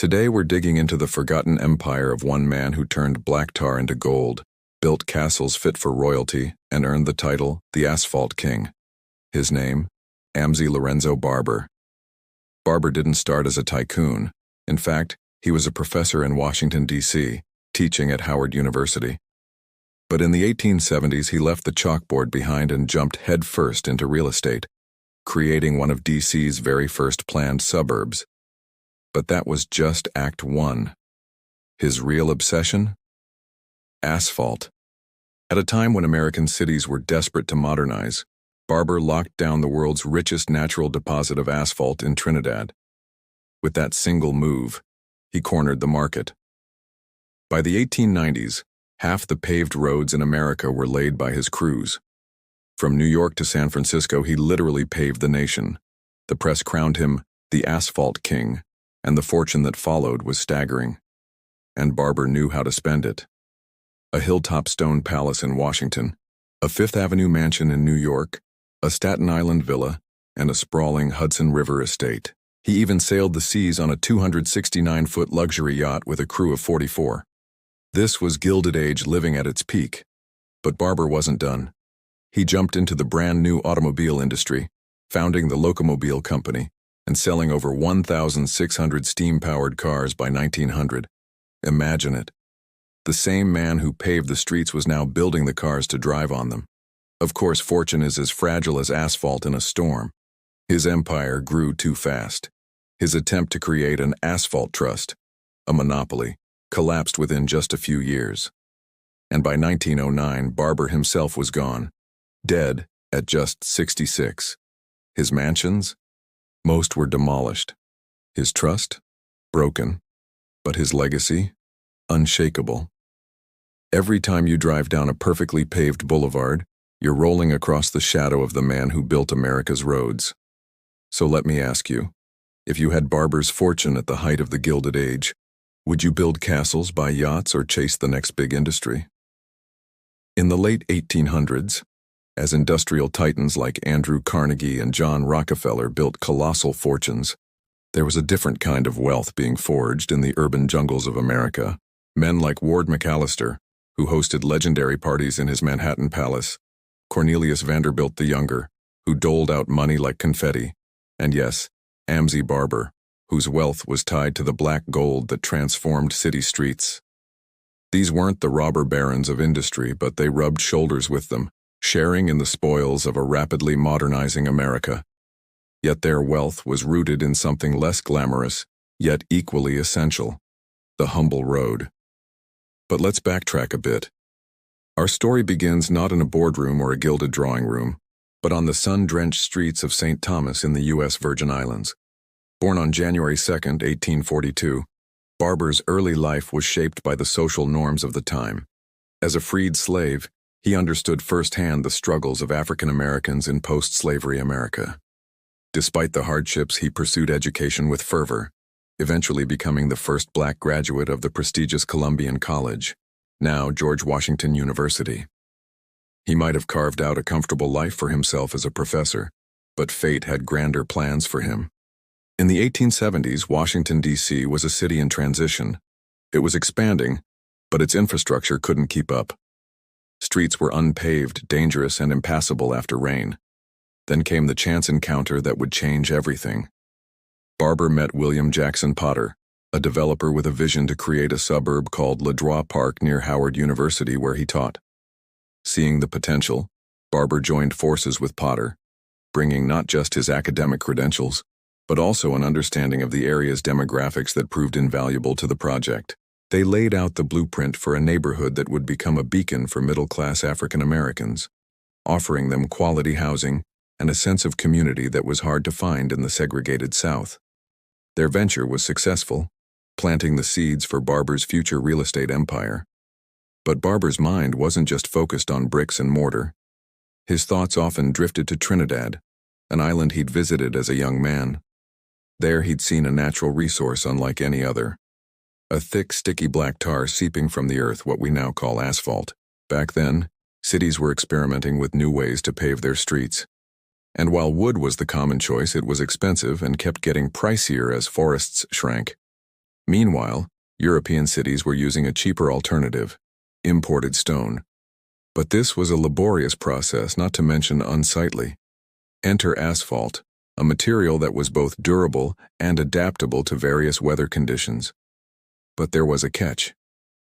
Today we're digging into the forgotten empire of one man who turned black tar into gold, built castles fit for royalty, and earned the title, the Asphalt King. His name? Amzi Lorenzo Barber. Barber didn't start as a tycoon. In fact, he was a professor in Washington, D.C., teaching at Howard University. But in the 1870s, he left the chalkboard behind and jumped headfirst into real estate, creating one of D.C.'s very first planned suburbs. But that was just Act 1. His real obsession? Asphalt. At a time when American cities were desperate to modernize, Barber locked down the world's richest natural deposit of asphalt in Trinidad. With that single move, he cornered the market. By the 1890s, half the paved roads in America were laid by his crews. From New York to San Francisco, he literally paved the nation. The press crowned him the Asphalt King, and the fortune that followed was staggering. And Barber knew how to spend it. A hilltop stone palace in Washington, a Fifth Avenue mansion in New York, a Staten Island villa, and a sprawling Hudson River estate. He even sailed the seas on a 269-foot luxury yacht with a crew of 44. This was Gilded Age living at its peak. But Barber wasn't done. He jumped into the brand-new automobile industry, founding the Locomobile Company, and selling over 1,600 steam-powered cars by 1900. Imagine it. The same man who paved the streets was now building the cars to drive on them. Of course, fortune is as fragile as asphalt in a storm. His empire grew too fast. His attempt to create an asphalt trust, a monopoly, collapsed within just a few years. And by 1909, Barber himself was gone, dead at just 66. His mansions? Most were demolished. His trust? Broken. But his legacy? Unshakable. Every time you drive down a perfectly paved boulevard, you're rolling across the shadow of the man who built America's roads. So let me ask you, if you had Barber's fortune at the height of the Gilded Age, would you build castles, buy yachts, or chase the next big industry? In the late 1800s, as industrial titans like Andrew Carnegie and John Rockefeller built colossal fortunes, there was a different kind of wealth being forged in the urban jungles of America. Men like Ward McAllister, who hosted legendary parties in his Manhattan palace, Cornelius Vanderbilt the Younger, who doled out money like confetti, and yes, Amzi Barber, whose wealth was tied to the black gold that transformed city streets. These weren't the robber barons of industry, but they rubbed shoulders with them, sharing in the spoils of a rapidly modernizing America. Yet their wealth was rooted in something less glamorous, yet equally essential: the humble road. But let's backtrack a bit. Our story begins not in a boardroom or a gilded drawing room, but on the sun-drenched streets of St. Thomas in the U.S. Virgin Islands. Born on January 2, 1842, Barber's early life was shaped by the social norms of the time. As a freed slave, he understood firsthand the struggles of African Americans in post-slavery America. Despite the hardships, he pursued education with fervor, eventually becoming the first black graduate of the prestigious Columbian College, now George Washington University. He might have carved out a comfortable life for himself as a professor, but fate had grander plans for him. In the 1870s, Washington, D.C. was a city in transition. It was expanding, but its infrastructure couldn't keep up. Streets were unpaved, dangerous, and impassable after rain. Then came the chance encounter that would change everything. Barber met William Jackson Potter, a developer with a vision to create a suburb called Ladroit Park near Howard University where he taught. Seeing the potential, Barber joined forces with Potter, bringing not just his academic credentials, but also an understanding of the area's demographics that proved invaluable to the project. They laid out the blueprint for a neighborhood that would become a beacon for middle-class African Americans, offering them quality housing and a sense of community that was hard to find in the segregated South. Their venture was successful, planting the seeds for Barber's future real estate empire. But Barber's mind wasn't just focused on bricks and mortar. His thoughts often drifted to Trinidad, an island he'd visited as a young man. There he'd seen a natural resource unlike any other. A thick, sticky black tar seeping from the earth, what we now call asphalt. Back then, cities were experimenting with new ways to pave their streets. And while wood was the common choice, it was expensive and kept getting pricier as forests shrank. Meanwhile, European cities were using a cheaper alternative, imported stone. But this was a laborious process, not to mention unsightly. Enter asphalt, a material that was both durable and adaptable to various weather conditions. But there was a catch.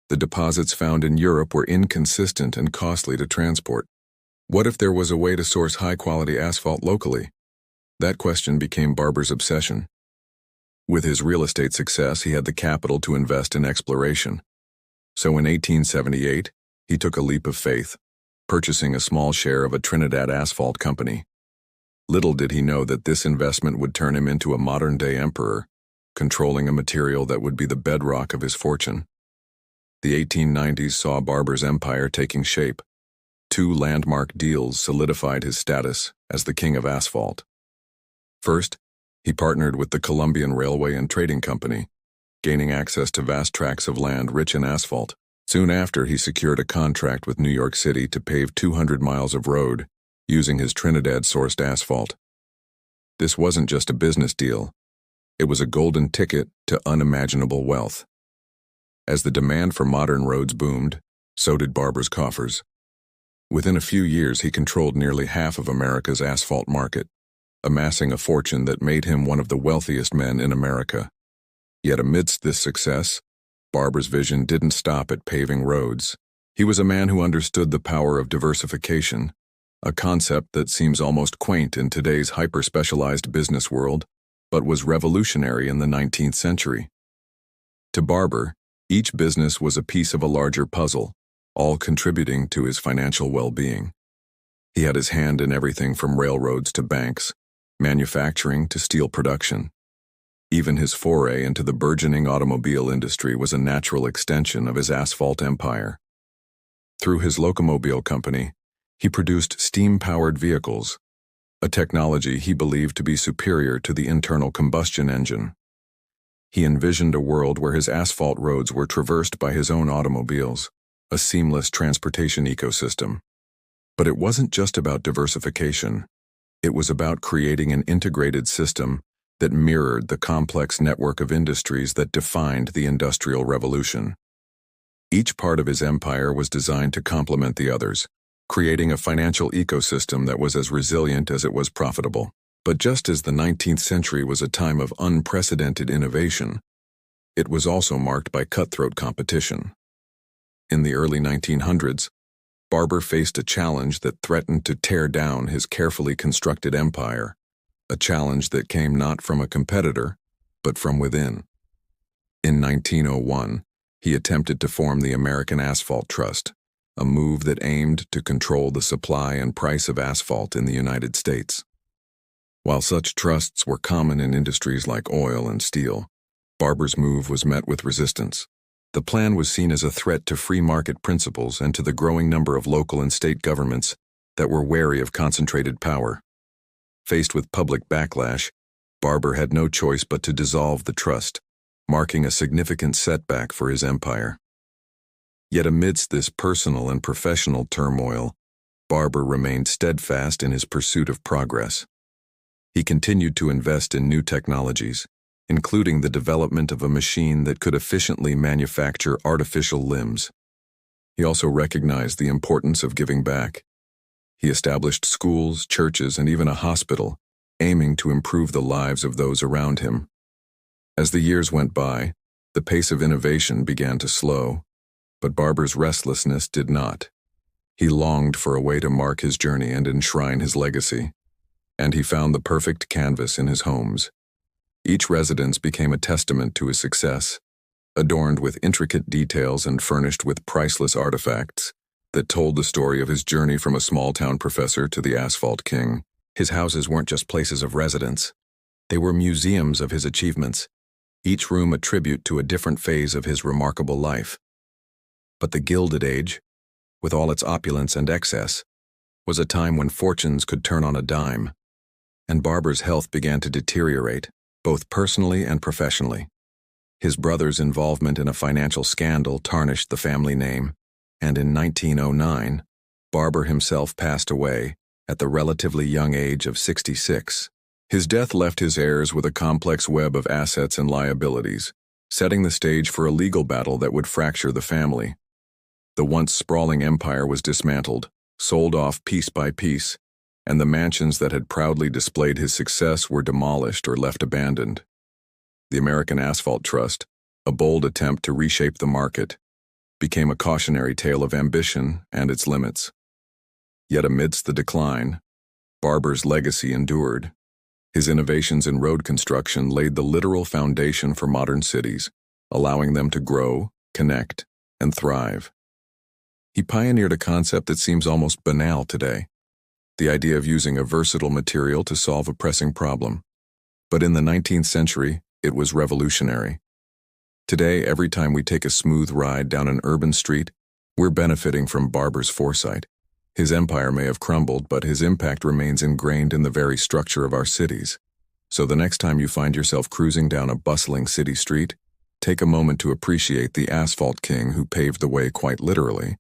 The deposits found in Europe were inconsistent and costly to transport. What if there was a way to source high-quality asphalt locally? That question became Barber's obsession. With his real estate success, he had the capital to invest in exploration. So in 1878, he took a leap of faith, purchasing a small share of a Trinidad asphalt company. Little did he know that this investment would turn him into a modern-day emperor, controlling a material that would be the bedrock of his fortune. The 1890s saw Barber's empire taking shape. 2 landmark deals solidified his status as the king of asphalt. First, he partnered with the Colombian Railway and Trading Company, gaining access to vast tracts of land rich in asphalt. Soon after, he secured a contract with New York City to pave 200 miles of road using his Trinidad-sourced asphalt. This wasn't just a business deal. It was a golden ticket to unimaginable wealth. As the demand for modern roads boomed, so did Barber's coffers. Within a few years, he controlled nearly half of America's asphalt market, amassing a fortune that made him one of the wealthiest men in America. Yet amidst this success, Barber's vision didn't stop at paving roads. He was a man who understood the power of diversification, a concept that seems almost quaint in today's hyper-specialized business world, but was revolutionary in the 19th century. To Barber, each business was a piece of a larger puzzle, all contributing to his financial well-being. He had his hand in everything from railroads to banks, manufacturing to steel production. Even his foray into the burgeoning automobile industry was a natural extension of his asphalt empire. Through his locomobile company, he produced steam-powered vehicles, a technology he believed to be superior to the internal combustion engine. He envisioned a world where his asphalt roads were traversed by his own automobiles, a seamless transportation ecosystem. But it wasn't just about diversification. It was about creating an integrated system that mirrored the complex network of industries that defined the Industrial Revolution. Each part of his empire was designed to complement the others, creating a financial ecosystem that was as resilient as it was profitable. But just as the 19th century was a time of unprecedented innovation, it was also marked by cutthroat competition. In the early 1900s, Barber faced a challenge that threatened to tear down his carefully constructed empire, a challenge that came not from a competitor, but from within. In 1901, he attempted to form the American Asphalt Trust, a move that aimed to control the supply and price of asphalt in the United States. While such trusts were common in industries like oil and steel, Barber's move was met with resistance. The plan was seen as a threat to free market principles and to the growing number of local and state governments that were wary of concentrated power. Faced with public backlash, Barber had no choice but to dissolve the trust, marking a significant setback for his empire. Yet amidst this personal and professional turmoil, Barber remained steadfast in his pursuit of progress. He continued to invest in new technologies, including the development of a machine that could efficiently manufacture artificial limbs. He also recognized the importance of giving back. He established schools, churches, and even a hospital, aiming to improve the lives of those around him. As the years went by, the pace of innovation began to slow, but Barber's restlessness did not. He longed for a way to mark his journey and enshrine his legacy, and he found the perfect canvas in his homes. Each residence became a testament to his success, adorned with intricate details and furnished with priceless artifacts that told the story of his journey from a small-town professor to the Asphalt King. His houses weren't just places of residence. They were museums of his achievements, each room a tribute to a different phase of his remarkable life. But the Gilded Age, with all its opulence and excess, was a time when fortunes could turn on a dime, and Barber's health began to deteriorate, both personally and professionally. His brother's involvement in a financial scandal tarnished the family name, and in 1909, Barber himself passed away at the relatively young age of 66. His death left his heirs with a complex web of assets and liabilities, setting the stage for a legal battle that would fracture the family. The once sprawling empire was dismantled, sold off piece by piece, and the mansions that had proudly displayed his success were demolished or left abandoned. The American Asphalt Trust, a bold attempt to reshape the market, became a cautionary tale of ambition and its limits. Yet amidst the decline, Barber's legacy endured. His innovations in road construction laid the literal foundation for modern cities, allowing them to grow, connect, and thrive. He pioneered a concept that seems almost banal today, the idea of using a versatile material to solve a pressing problem. But in the 19th century, it was revolutionary. Today, every time we take a smooth ride down an urban street, we're benefiting from Barber's foresight. His empire may have crumbled, but his impact remains ingrained in the very structure of our cities. So the next time you find yourself cruising down a bustling city street, take a moment to appreciate the Asphalt King who paved the way quite literally